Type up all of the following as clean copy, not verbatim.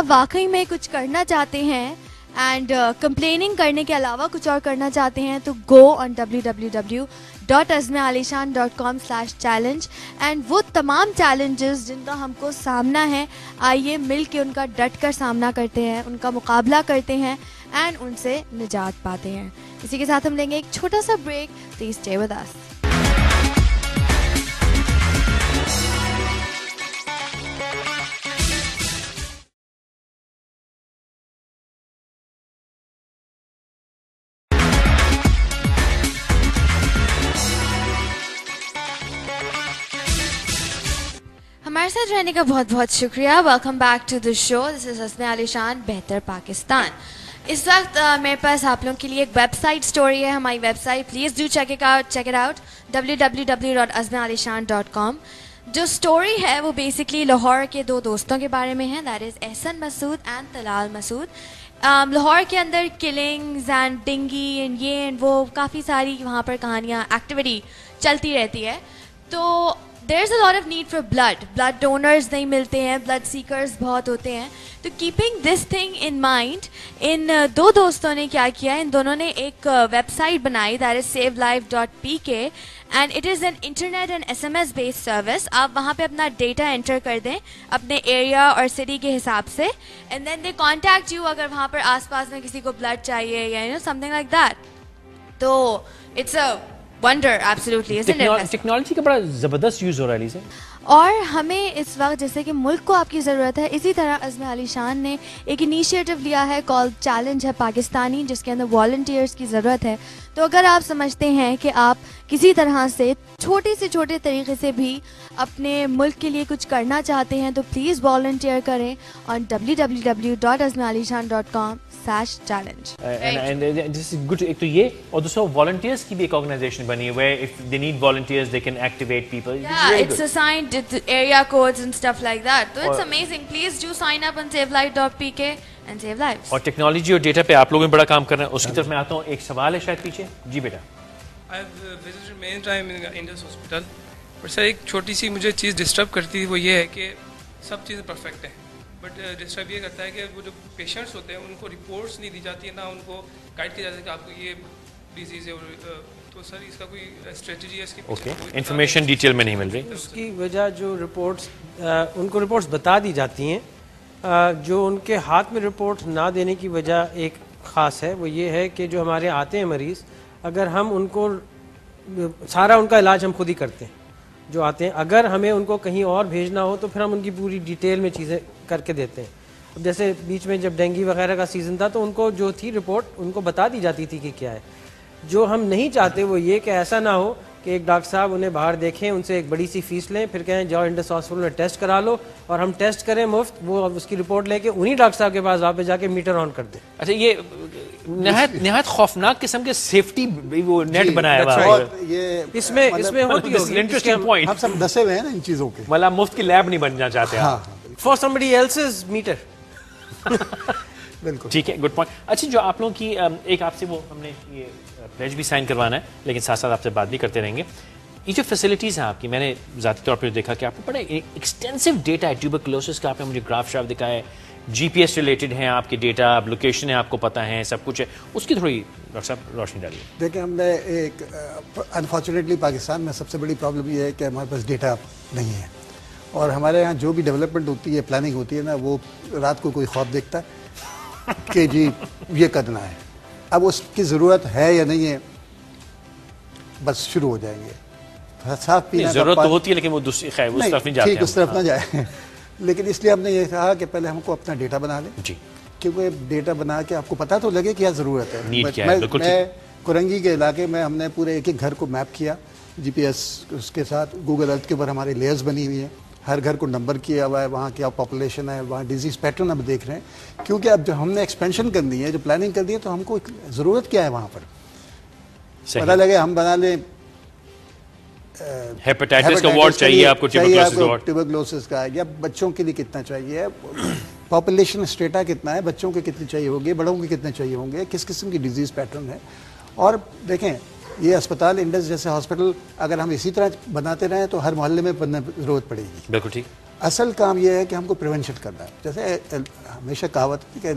آپ واقعی میں کچھ کرنا چاہتے ہیں اینڈ کمپلیننگ کرنے کے علاوہ کچھ اور کرنا چاہتے ہیں تو گو آن www.azmalishan.com/challenge اینڈ وہ تمام چیلنجز جن کا ہم کو سامنا ہے آئیے مل کے ان کا ڈٹ کر سامنا کرتے ہیں, ان کا مقابلہ کرتے ہیں اینڈ ان سے نجات پاتے ہیں. اسی کے ساتھ ہم لیں گے ایک چھوٹا سا break. Please stay with us. ہمارے ساتھ رہنے کا بہت بہت شکریہ. Welcome back to the show. This is Uzma Ali Shan بہتر پاکستان. اس وقت میرے پاس آپ لوگوں کے لیے ایک ویب سائٹ اسٹوری ہے. ہماری website please do check it out www.azmalishan.com. جو اسٹوری ہے وہ بیسکلی لاہور کے دو دوستوں کے بارے میں ہے, that is Ahsan Masood and Talal Masood. Lahore کے اندر کلنگز اینڈ ڈنگی اینڈ یہ اینڈ وہ کافی ساری وہاں پر کہانیاں ایکٹیویٹی چلتی رہتی ہے. تو there is a lot of need for blood donors نہیں ملتے ہیں, بلڈ سیکرز بہت ہوتے ہیں. تو keeping this thing in mind ان دو دوستوں نے کیا کیا, ان دونوں نے ایک ویب سائٹ بنائی that is savelife.pk and it is an internet and SMS based service. آپ وہاں پہ اپنا ڈیٹا انٹر کر دیں اپنے ایریا اور سٹی کے حساب سے and then they contact you اگر وہاں پر آس پاس میں کسی کو بلڈ چاہیے یا سم تھنگ لائک دیٹ. تو it's a wonder absolutely. Technology کا بڑا زبردست یوز ہو رہا ہے لیزا, اور ہمیں اس وقت جیسے کہ ملک کو آپ کی ضرورت ہے, اسی طرح عظمی علی شان نے ایک انیشیٹو لیا ہے کال چیلنج ہے پاکستانی, جس کے اندر والنٹیئرس کی ضرورت ہے. تو اگر آپ سمجھتے ہیں کہ آپ کسی طرح سے چھوٹے سے چھوٹے طریقے سے بھی اپنے ملک کے لیے کچھ کرنا چاہتے ہیں تو پلیز والنٹیئر کریں آن www.azmalishan.com/challenge. ایک تو یہ, اور دوسرا والنٹیئرس کی بھی ایک آرگنائزیشن بنی ہے where if they need volunteers they can activate people. Yeah, it's assigned area codes and stuff like that. So it's amazing. Please do sign up on savelife.pk and save lives. اور technology اور data پہ آپ لوگوں نے بڑا کام کرنا ہے, اس کی طرف میں آتا ہوں. ایک سوال ہے شاید پیچھے. جی بیٹا. I have visited many times in Indus Hospital. پر سر ایک چھوٹی سی مجھے چیز ڈسٹرب کرتی ہے, وہ یہ ہے کہ سب چیزیں پرفیکٹ ہیں بٹ ڈسٹرب یہ کرتا ہے کہ وہ جو پیشنٹس ہوتے ہیں ان کو رپورٹس نہیں دی جاتی ہے, نہ ان کو گائڈ کیا جاتا ہے کہ آپ کو یہ ڈیزیز ہے. تو سر اس کا کوئی اسٹریٹجی ہے اس کی؟ اوکے, انفارمیشن ڈیٹیل میں نہیں مل رہی. اس کی وجہ جو رپورٹس ان کو رپورٹس بتا دی جاتی ہیں, جو ان کے ہاتھ میں رپورٹ نہ دینے کی وجہ ایک خاص ہے. وہ یہ ہے کہ جو ہمارے آتے ہیں مریض, اگر ہم ان کو سارا ان کا علاج ہم خود ہی کرتے ہیں جو آتے ہیں, اگر ہمیں ان کو کہیں اور بھیجنا ہو تو پھر ہم ان کی پوری ڈیٹیل میں چیزیں کر کے دیتے ہیں. اب جیسے بیچ میں جب ڈینگی وغیرہ کا سیزن تھا تو ان کو جو تھی رپورٹ ان کو بتا دی جاتی تھی کہ کیا ہے. جو ہم نہیں چاہتے وہ یہ کہ ایسا نہ ہو کہ ایک ڈاکٹر صاحب انہیں باہر دیکھیں, ان سے ایک بڑی سی فیس لیں, پھر کہیں جاؤ انڈس ہاسپٹل میں ٹیسٹ کرا لو, اور ہم ٹیسٹ کریں مفت, وہ اس کی رپورٹ لے کے انہی ڈاکٹر صاحب کے پاس واپس جا کے میٹر آن کر دیں. اچھا, یہ نہایت خوفناک قسم کے سیفٹی وہ نیٹ بنایا ہوا ہے. اس میں ہوتی ہوگی انٹرسٹنگ پوائنٹ, ہم سب ڈسے ہوئے ہیں نا ان چیزوں کے. مطلب مفت کی لیب نہیں بننا چاہتے آپ. For somebody else's meter. بالکل ٹھیک ہے, گڈ پوائنٹ. اچھا, جو آپ لوگوں کی ایک آپ سے وہ ہم نے یہ پلیج بھی سائن کروانا ہے, لیکن ساتھ ساتھ آپ سے بات بھی کرتے رہیں گے. یہ جو فیسلٹیز ہیں آپ کی, میں نے ذاتی طور پر دیکھا کہ آپ کو بڑا ایکسٹینسو ڈیٹا ہے ٹیوبرکلوسس کا. آپ نے مجھے گراف شاف دکھایا ہے, GPS ریلیٹڈ ہیں آپ کے ڈیٹا, لوکیشن ہے آپ کو پتہ ہے, سب کچھ ہے. اس کی تھوڑی ڈاکٹر صاحب روشنی ڈالیے. دیکھیں, ہم نے ایک انفارچونیٹلی پاکستان میں سب سے بڑی پرابلم یہ ہے کہ ہمارے پاس ڈیٹا نہیں ہے, اور ہمارے یہاں جو بھی ڈیولپمنٹ ہوتی ہے, پلاننگ ہوتی ہے نا, وہ رات کو کوئی خواب دیکھتا ہے کہ جی یہ کرنا ہے. اب اس کی ضرورت ہے یا نہیں ہے, بس شروع ہو جائیں گے. صاف پینا ضرورت تو ہوتی ہے, لیکن وہ دوسری خیر اس طرف نہیں جاتے. ٹھیک, اس طرف نہ جائیں. لیکن اس لیے ہم نے یہ کہا کہ پہلے ہم کو اپنا ڈیٹا بنا لیں, جی, کیونکہ ڈیٹا بنا کے آپ کو پتہ تو لگے کیا ضرورت ہے. میں کرنگی کے علاقے میں ہم نے پورے ایک ایک گھر کو میپ کیا GPS اس کے ساتھ. گوگل ارتھ کے اوپر ہماری لیئرز بنی ہوئی ہیں, ہر گھر کو نمبر کیا ہوا ہے, وہاں کیا پاپولیشن ہے, وہاں ڈیزیز پیٹرن اب دیکھ رہے ہیں. کیونکہ اب جو ہم نے ایکسپینشن کرنی ہے, جو پلاننگ کرنی ہے, تو ہم کو ضرورت کیا ہے وہاں پر پتہ لگے. ہم بنا لیں ہیپیٹائٹس کا وارڈ چاہیے آپ کو, ٹیوبرکلوسس کا, یا بچوں کے لیے کتنا چاہیے, پاپولیشن اسٹیٹا کتنا ہے, بچوں کے کتنے چاہیے ہوں گے, بڑوں کے کتنے چاہیے ہوں گے, کس قسم کی ڈیزیز پیٹرن ہے. اور دیکھیں, یہ اسپتال انڈس جیسے ہاسپٹل اگر ہم اسی طرح بناتے رہیں تو ہر محلے میں بننے ضرورت پڑے گی. بالکل ٹھیک. اصل کام یہ ہے کہ ہم کو پریونشن کرنا ہے. جیسے ہمیشہ کہاوت ہے کہ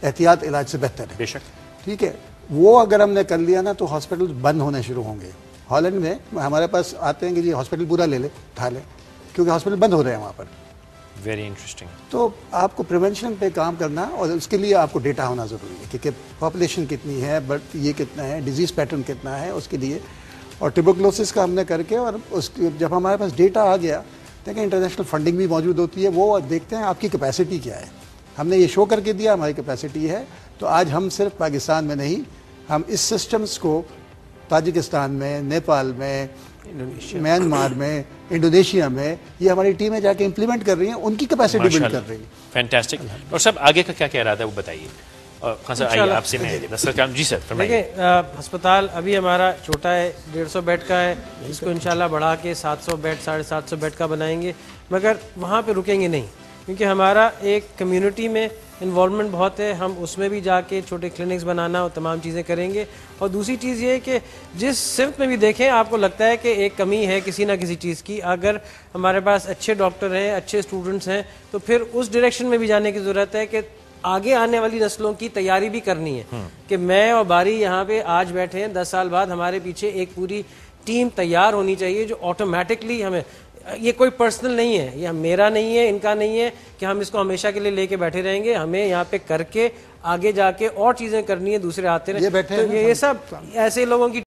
احتیاط علاج سے بہتر ہے. بے شک. ٹھیک ہے, وہ اگر ہم نے کر لیا نا تو ہاسپٹل بند ہونے شروع ہوں گے. ہالینڈ میں ہمارے پاس آتے ہیں کہ جی ہاسپٹل پورا لے لے, اٹھا لیں, کیونکہ ہاسپٹل بند ہو رہے ہیں وہاں پر. Very interesting. تو آپ کو پریونشن پہ کام کرنا, اور اس کے لیے آپ کو ڈیٹا ہونا ضروری ہے کہ پاپولیشن کتنی ہے, بٹ یہ کتنا ہے, ڈیزیز پیٹرن کتنا ہے, اس کے لیے. اور ٹیوبرکلوسس کا ہم نے کر کے, اور اس جب ہمارے پاس ڈیٹا آ گیا, دیکھیں انٹرنیشنل فنڈنگ بھی موجود ہوتی ہے, وہ دیکھتے ہیں آپ کی کیپیسٹی کیا ہے. ہم نے یہ شو کر کے دیا ہماری کیپیسٹی ہے. تو آج ہم صرف پاکستان میں نہیں, ہم اس سسٹمز کو تاجکستان میں, نیپال میں, میانمار میں, انڈونیشیا میں, یہ ہماری ٹیمیں جا کے امپلیمنٹ کر رہی ہیں, ان کی کیپیسٹی بلڈ کر رہی ہیں. فینٹاسٹک. اور سب آگے کا کیا ارادہ ہے وہ بتائیے. خان صاحب آئیے آپ سے میں جی سر فرمائیے. دیکھیں ہسپتال ابھی ہمارا چھوٹا ہے, 150 بیڈ کا ہے, اس کو انشاءاللہ بڑھا کے 700 بیڈ 750 بیڈ کا بنائیں گے. مگر وہاں پہ رکیں گے نہیں, کیونکہ ہمارا ایک کمیونٹی میں انوالومنٹ بہت ہے. ہم اس میں بھی جا کے چھوٹے کلینکس بنانا اور تمام چیزیں کریں گے. اور دوسری چیز یہ ہے کہ جس صنف میں بھی دیکھیں آپ کو لگتا ہے کہ ایک کمی ہے کسی نہ کسی چیز کی, اگر ہمارے پاس اچھے ڈاکٹر ہیں, اچھے اسٹوڈنٹس ہیں, تو پھر اس ڈائریکشن میں بھی جانے کی ضرورت ہے کہ آگے آنے والی نسلوں کی تیاری بھی کرنی ہے. کہ میں اور باری یہاں پہ آج بیٹھے ہیں, 10 سال بعد ہمارے پیچھے ایک پوری ٹیم تیار ہونی چاہیے جو آٹومیٹکلی ہمیں, یہ کوئی پرسنل نہیں ہے, یہ میرا نہیں ہے, ان کا نہیں ہے کہ ہم اس کو ہمیشہ کے لیے لے کے بیٹھے رہیں گے. ہمیں یہاں پہ کر کے آگے جا کے اور چیزیں کرنی ہے, دوسرے آتے رہیں. یہ بیٹھے ہیں یہ سب ایسے لوگوں کی